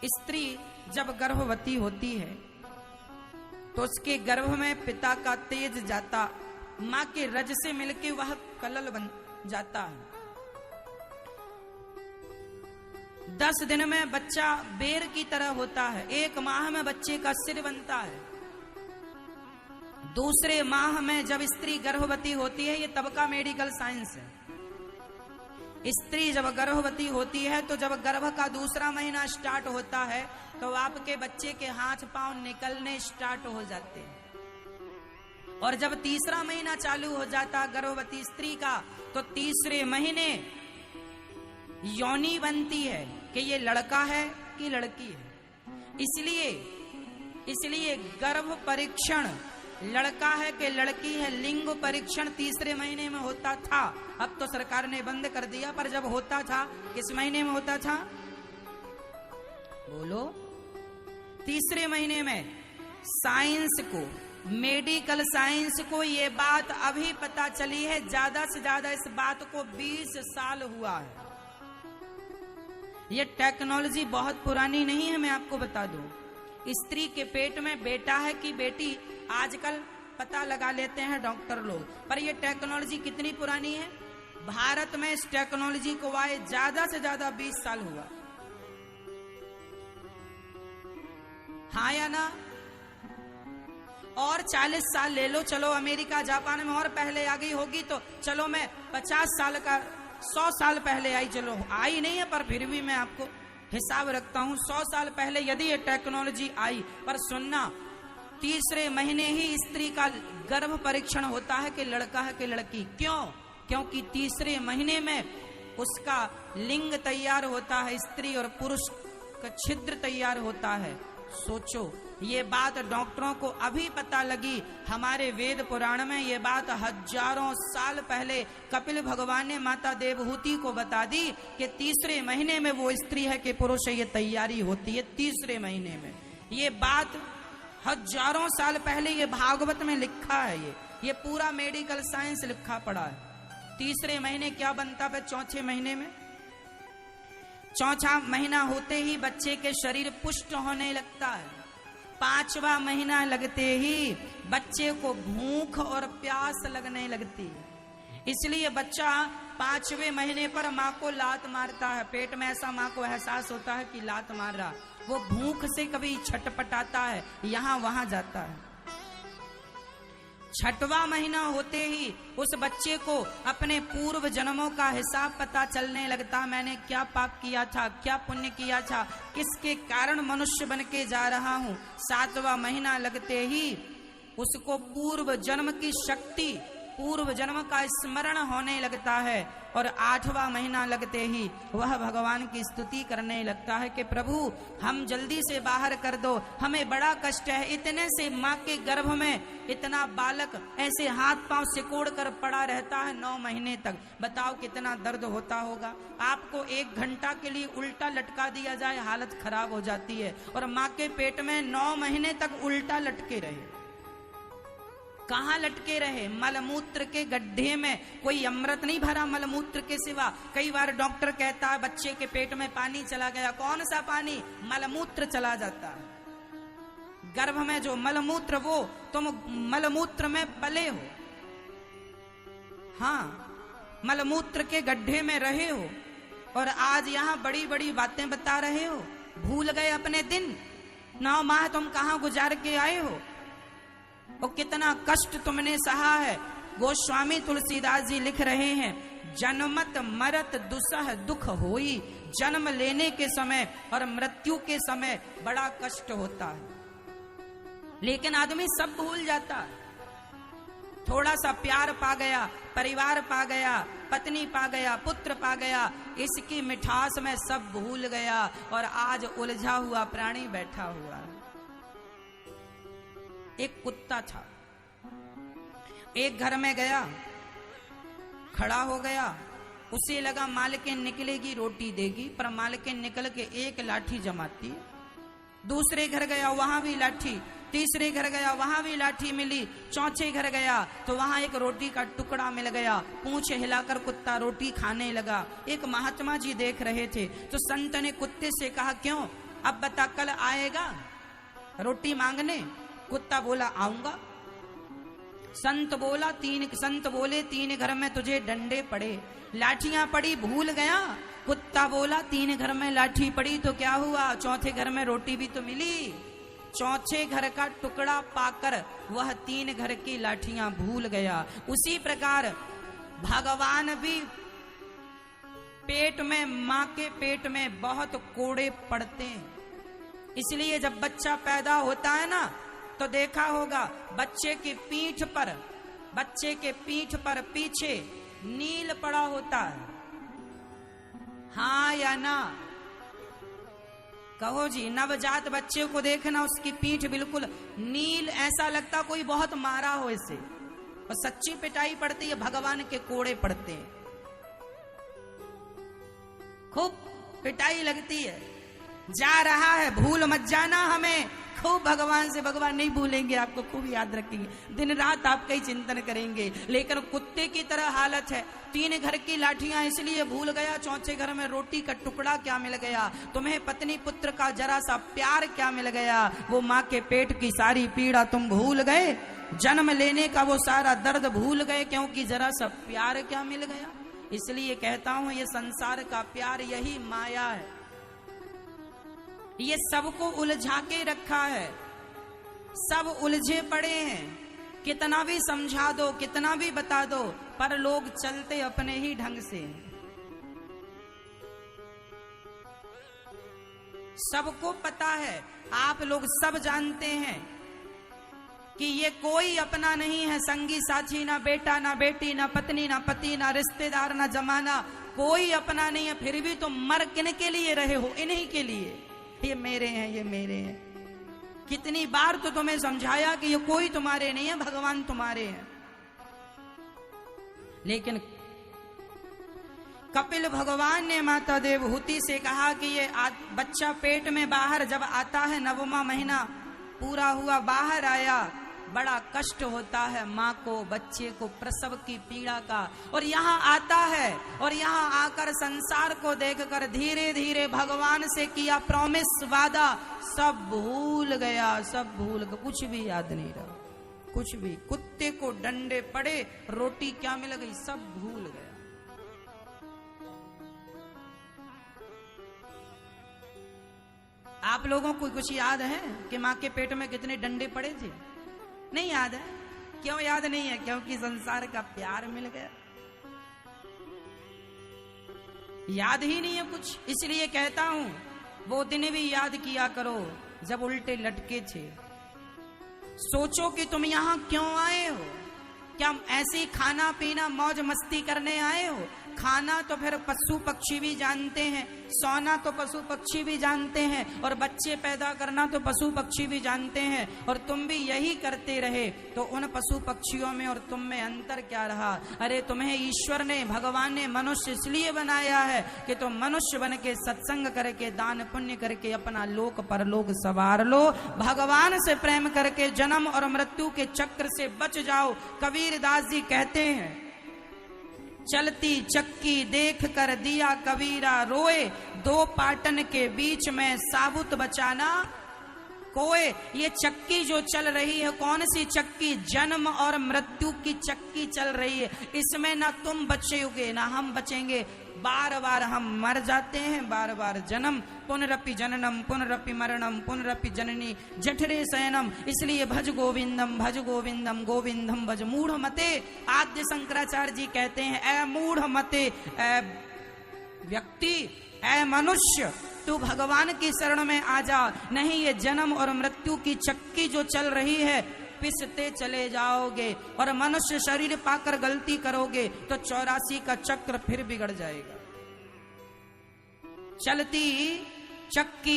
स्त्री जब गर्भवती होती है तो उसके गर्भ में पिता का तेज जाता, मां के रज से मिलके वह कलल बन जाता है। 10 दिन में बच्चा बेर की तरह होता है, 1 माह में बच्चे का सिर बनता है। दूसरे माह में जब स्त्री गर्भवती होती है, ये तब का मेडिकल साइंस है। स्त्री जब गर्भवती होती है तो जब गर्भ का दूसरा महीना स्टार्ट होता है तो आपके बच्चे के हाथ पांव निकलने स्टार्ट हो जाते हैं। और जब तीसरा महीना चालू हो जाता गर्भवती स्त्री का तो तीसरे महीने योनि बनती है कि ये लड़का है कि लड़की है। इसलिए गर्भ परीक्षण लड़का है कि लड़की है, लिंग परीक्षण तीसरे महीने में होता था। अब तो सरकार ने बंद कर दिया, पर जब होता था किस महीने में होता था? बोलो। तीसरे महीने में। साइंस को, मेडिकल साइंस को ये बात अभी पता चली है, ज्यादा से ज्यादा इस बात को 20 साल हुआ है। ये टेक्नोलॉजी बहुत पुरानी नहीं है, मैं आपको बता दूं। स्त्री के पेट में बेटा है कि बेटी आजकल पता लगा लेते हैं डॉक्टर लोग, पर ये टेक्नोलॉजी कितनी पुरानी है? भारत में इस टेक्नोलॉजी को आए ज्यादा से ज्यादा 20 साल हुआ। हाँ या ना? और 40 साल ले लो, चलो अमेरिका जापान में और पहले आ गई होगी तो चलो मैं 50 साल का 100 साल पहले आई, चलो आई नहीं है पर फिर भी मैं आपको हिसाब रखता हूं 100 साल पहले यदि ये टेक्नोलॉजी आई। पर सुनना, तीसरे महीने ही स्त्री का गर्भ परीक्षण होता है कि लड़का है कि लड़की। क्यों? क्योंकि तीसरे महीने में उसका लिंग तैयार होता है, स्त्री और पुरुष का छिद्र तैयार होता है। सोचो, ये बात डॉक्टरों को अभी पता लगी। हमारे वेद पुराण में ये बात हजारों साल पहले कपिल भगवान ने माता देवहूति को बता दी कि तीसरे महीने में वो स्त्री है कि पुरुष है, ये तैयारी होती है तीसरे महीने में। ये बात हजारों साल पहले ये भागवत में लिखा है। ये पूरा मेडिकल साइंस लिखा पड़ा है। तीसरे महीने क्या बनता है? चौथे महीने में, चौथा महीना होते ही बच्चे के शरीर पुष्ट होने लगता है। 5वां महीना लगते ही बच्चे को भूख और प्यास लगने लगती है। इसलिए बच्चा 5वें महीने पर माँ को लात मारता है। पेट में ऐसा माँ को एहसास होता है कि लात मार रहा, वो भूख से कभी छटपटाता है, यहां वहां जाता है। 6वां महीना होते ही उस बच्चे को अपने पूर्व जन्मों का हिसाब पता चलने लगता। मैंने क्या पाप किया था, क्या पुण्य किया था, किसके कारण मनुष्य बन के जा रहा हूं। 7वां महीना लगते ही उसको पूर्व जन्म की शक्ति, पूर्व जन्म का स्मरण होने लगता है। और 8वां महीना लगते ही वह भगवान की स्तुति करने लगता है कि प्रभु हम जल्दी से बाहर कर दो, हमें बड़ा कष्ट है। इतने से माँ के गर्भ में इतना बालक ऐसे हाथ पांव सिकोड़ कर पड़ा रहता है 9 महीने तक। बताओ कितना दर्द होता होगा। आपको 1 घंटा के लिए उल्टा लटका दिया जाए, हालत खराब हो जाती है। और माँ के पेट में 9 महीने तक उल्टा लटके रहे। कहां लटके रहे? मलमूत्र के गड्ढे में। कोई अमृत नहीं भरा मलमूत्र के सिवा। कई बार डॉक्टर कहता है बच्चे के पेट में पानी चला गया। कौन सा पानी? मलमूत्र चला जाता है। गर्भ में जो मलमूत्र, वो तुम मलमूत्र में पले हो। हाँ, मलमूत्र के गड्ढे में रहे हो और आज यहां बड़ी बड़ी बातें बता रहे हो। भूल गए अपने दिन। 9 माह तुम कहां गुजार के आए हो और कितना कष्ट तुमने सहा है। गोस्वामी तुलसीदास जी लिख रहे हैं, जन्मत मरत दुसह दुख होई। जन्म लेने के समय और मृत्यु के समय बड़ा कष्ट होता है, लेकिन आदमी सब भूल जाता है। थोड़ा सा प्यार पा गया, परिवार पा गया, पत्नी पा गया, पुत्र पा गया, इसकी मिठास में सब भूल गया और आज उलझा हुआ प्राणी बैठा हुआ है। एक कुत्ता था, एक घर में गया, खड़ा हो गया। उसे लगा मालकिन निकलेगी रोटी देगी, पर मालकिन निकल के एक लाठी जमाती। दूसरे घर गया, वहां भी लाठी। तीसरे घर गया, वहां भी लाठी मिली। चौथे घर गया तो वहां एक रोटी का टुकड़ा मिल गया। पूंछ हिलाकर कुत्ता रोटी खाने लगा। एक महात्मा जी देख रहे थे तो संत ने कुत्ते से कहा, क्यों अब बता कल आएगा रोटी मांगने? कुत्ता बोला आऊंगा। संत बोले तीन घर में तुझे डंडे पड़े, लाठियां पड़ी भूल गया। कुत्ता बोला तीन घर में लाठी पड़ी तो क्या हुआ, चौथे घर में रोटी भी तो मिली। चौथे घर का टुकड़ा पाकर वह तीन घर की लाठियां भूल गया। उसी प्रकार भगवान भी पेट में, मां के पेट में बहुत कोड़े पड़ते हैं। इसलिए जब बच्चा पैदा होता है ना, तो देखा होगा बच्चे की पीठ पर पीछे नील पड़ा होता है। हाँ या ना? कहो जी। नवजात बच्चे को देखना, उसकी पीठ बिल्कुल नील, ऐसा लगता कोई बहुत मारा हो इसे। और सच्ची पिटाई पड़ती है, भगवान के कोड़े पड़ते हैं, खूब पिटाई लगती है। जा रहा है, भूल मत जाना हमें, खूब भगवान से, भगवान नहीं भूलेंगे आपको, खूब याद रखेंगे, दिन रात आपका ही चिंतन करेंगे। लेकिन कुत्ते की तरह हालत है। तीन घर की लाठियां इसलिए भूल गया, चौथे घर में रोटी का टुकड़ा क्या मिल गया, तुम्हें पत्नी पुत्र का जरा सा प्यार क्या मिल गया, वो माँ के पेट की सारी पीड़ा तुम भूल गए, जन्म लेने का वो सारा दर्द भूल गए, क्योंकि जरा सा प्यार क्या मिल गया। इसलिए कहता हूं ये संसार का प्यार यही माया है, ये सबको उलझा के रखा है, सब उलझे पड़े हैं। कितना भी समझा दो, कितना भी बता दो, पर लोग चलते अपने ही ढंग से। सबको पता है, आप लोग सब जानते हैं कि ये कोई अपना नहीं है, संगी साथी, ना बेटा ना बेटी, ना पत्नी ना पति, ना रिश्तेदार, ना जमाना, कोई अपना नहीं है। फिर भी तुम मर किन के लिए रहे हो? इन्हीं के लिए। ये मेरे हैं, ये मेरे हैं। कितनी बार तो तुम्हें समझाया कि ये कोई तुम्हारे नहीं है, भगवान तुम्हारे हैं। लेकिन कपिल भगवान ने माता देवहूति से कहा कि ये बच्चा पेट में बाहर जब आता है, 9वां महीना पूरा हुआ, बाहर आया, बड़ा कष्ट होता है माँ को, बच्चे को, प्रसव की पीड़ा का। और यहाँ आता है और यहाँ आकर संसार को देखकर धीरे धीरे भगवान से किया प्रॉमिस, वादा, सब भूल गया, सब भूल गया, कुछ भी याद नहीं रहा, कुछ भी। कुत्ते को डंडे पड़े, रोटी क्या मिल गई, सब भूल गया। आप लोगों को कुछ याद है कि माँ के पेट में कितने डंडे पड़े थे? नहीं याद है। क्यों याद नहीं है? क्योंकि संसार का प्यार मिल गया, याद ही नहीं है कुछ। इसलिए कहता हूं वो दिन भी याद किया करो जब उल्टे लटके थे। सोचो कि तुम यहां क्यों आए हो, क्या ऐसे खाना पीना मौज मस्ती करने आए हो? खाना तो फिर पशु पक्षी भी जानते हैं, सोना तो पशु पक्षी भी जानते हैं, और बच्चे पैदा करना तो पशु पक्षी भी जानते हैं, और तुम भी यही करते रहे, तो उन पशु पक्षियों में और तुम में अंतर क्या रहा? अरे तुम्हें ईश्वर ने, भगवान ने मनुष्य इसलिए बनाया है कि तुम मनुष्य बन के सत्संग करके, दान पुण्य करके अपना लोक परलोक सवार लो, भगवान से प्रेम करके जन्म और मृत्यु के चक्र से बच जाओ। कबीरदास जी कहते हैं, चलती चक्की देख कर दिया कबीरा रोए, दो पाटन के बीच में साबुत बचाना कोए। ये चक्की जो चल रही है, कौन सी चक्की? जन्म और मृत्यु की चक्की चल रही है। इसमें ना तुम बचोगे ना हम बचेंगे, बार बार हम मर जाते हैं, बार बार जन्म, पुनरपि जननम पुनरपि मरणम पुनरपि जननी जठरे शयनम। इसलिए भज गोविंदम गोविंदम भज मूढ़ मते। आद्य शंकराचार्य जी कहते हैं, ऐ मूढ़ मते, ऐ व्यक्ति, ऐ मनुष्य, तू भगवान की शरण में आ जा, नहीं ये जन्म और मृत्यु की चक्की जो चल रही है, पिसते चले जाओगे, और मनुष्य शरीर पाकर गलती करोगे तो 84 का चक्र फिर बिगड़ जाएगा। चलती चक्की